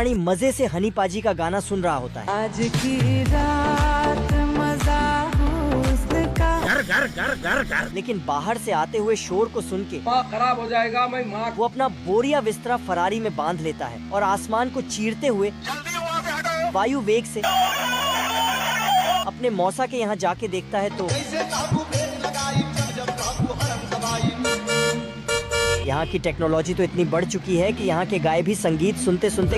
प्राणी मजे से हनी पाजी का गाना सुन रहा होता है। आज की रात मजा हुस्न का। घर घर घर घर घर। लेकिन बाहर से आते हुए शोर को सुन के खराब हो जाएगा मैं माँ। वो अपना बोरिया बिस्तरा फरारी में बांध लेता है और आसमान को चीरते हुए वायु वेग से अपने मौसा के यहाँ जाके देखता है तो यहाँ की टेक्नोलॉजी तो इतनी बढ़ चुकी है कि यहाँ के गाय भी संगीत सुनते सुनते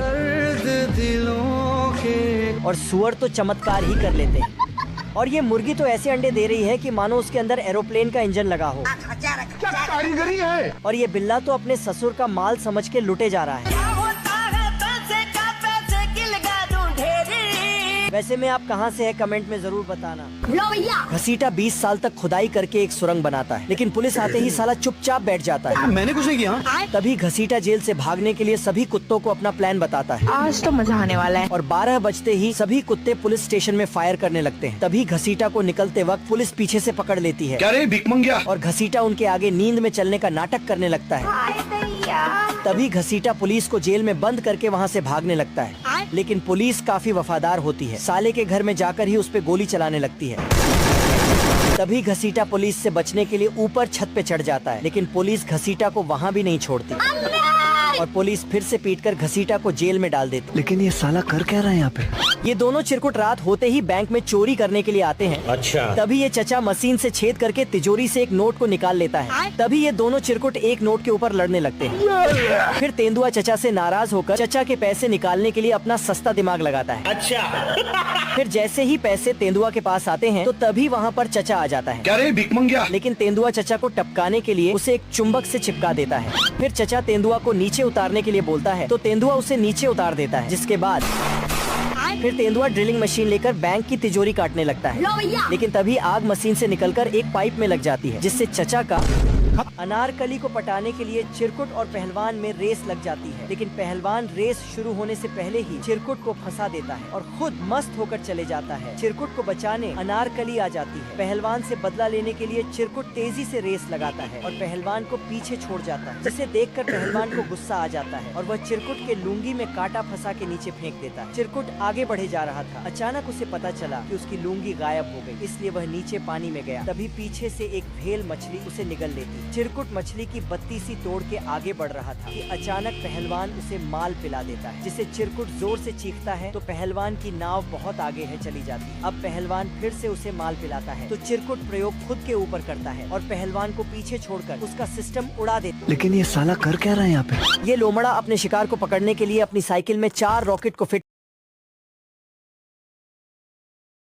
और सुअर तो चमत्कार ही कर लेते हैं। और ये मुर्गी तो ऐसे अंडे दे रही है कि मानो उसके अंदर एरोप्लेन का इंजन लगा हो। क्या कारीगरी है। और ये बिल्ला तो अपने ससुर का माल समझ के लुटे जा रहा है। वैसे में आप कहाँ से है कमेंट में जरूर बताना। लो भैया। घसीटा 20 साल तक खुदाई करके एक सुरंग बनाता है, लेकिन पुलिस आते ही साला चुपचाप बैठ जाता है। मैंने कुछ नहीं किया। तभी घसीटा जेल से भागने के लिए सभी कुत्तों को अपना प्लान बताता है। आज तो मजा आने वाला है। और 12 बजते ही सभी कुत्ते पुलिस स्टेशन में फायर करने लगते हैं। तभी घसीटा को निकलते वक्त पुलिस पीछे से पकड़ लेती है। क्या रे भिख मंगिया। और घसीटा उनके आगे नींद में चलने का नाटक करने लगता है। तभी घसीटा पुलिस को जेल में बंद करके वहाँ से भागने लगता है, लेकिन पुलिस काफी वफादार होती है। साले के घर में जाकर ही उस पे गोली चलाने लगती है। तभी घसीटा पुलिस से बचने के लिए ऊपर छत पे चढ़ जाता है, लेकिन पुलिस घसीटा को वहाँ भी नहीं छोड़ती और पुलिस फिर से पीटकर घसीटा को जेल में डाल देती। लेकिन ये साला कर क्या रहा है यहाँ पे? ये दोनों चिरकुट रात होते ही बैंक में चोरी करने के लिए आते हैं। अच्छा। तभी ये चचा मशीन से छेद करके तिजोरी से एक नोट को निकाल लेता है। तभी ये दोनों चिरकुट एक नोट के ऊपर लड़ने लगते हैं। फिर तेंदुआ चचा से नाराज होकर चचा के पैसे निकालने के लिए अपना सस्ता दिमाग लगाता है। अच्छा। फिर जैसे ही पैसे तेंदुआ के पास आते हैं तो तभी वहाँ पर चचा आ जाता है। क्या रे भिख मंगिया। लेकिन तेंदुआ चचा को टपकाने के लिए उसे एक चुंबक से चिपका देता है। फिर चचा तेंदुआ को नीचे उतारने के लिए बोलता है तो तेंदुआ उसे नीचे उतार देता है, जिसके बाद फिर तेंदुआ ड्रिलिंग मशीन लेकर बैंक की तिजोरी काटने लगता है। लेकिन तभी आग मशीन से निकलकर एक पाइप में लग जाती है, जिससे चचा का अनारकली को पटाने के लिए चिरकुट और पहलवान में रेस लग जाती है। लेकिन पहलवान रेस शुरू होने से पहले ही चिरकुट को फंसा देता है और खुद मस्त होकर चले जाता है। चिरकुट को बचाने अनारकली आ जाती है। पहलवान से बदला लेने के लिए चिरकुट तेजी से रेस लगाता है और पहलवान को पीछे छोड़ जाता है, जिसे देखकर पहलवान को गुस्सा आ जाता है और वह चिरकुट के लुंगी में कांटा फंसा के नीचे फेंक देता है। चिरकुट आगे बढ़े जा रहा था। अचानक उसे पता चला कि उसकी लुंगी गायब हो गई, इसलिए वह नीचे पानी में गया। तभी पीछे से एक भेल मछली उसे निगल लेती। चिरकुट मछली की बत्ती सी तोड़ के आगे बढ़ रहा था कि अचानक पहलवान उसे माल पिला देता है, जिसे चिरकुट जोर से चीखता है तो पहलवान की नाव बहुत आगे है चली जाती है। अब पहलवान फिर से उसे माल पिलाता है तो चिरकुट प्रयोग खुद के ऊपर करता है और पहलवान को पीछे छोड़कर उसका सिस्टम उड़ा देता है। लेकिन ये साला कर क्या रहा है यहाँ पे? ये लोमड़ा अपने शिकार को पकड़ने के लिए अपनी साइकिल में 4 रॉकेट को फिट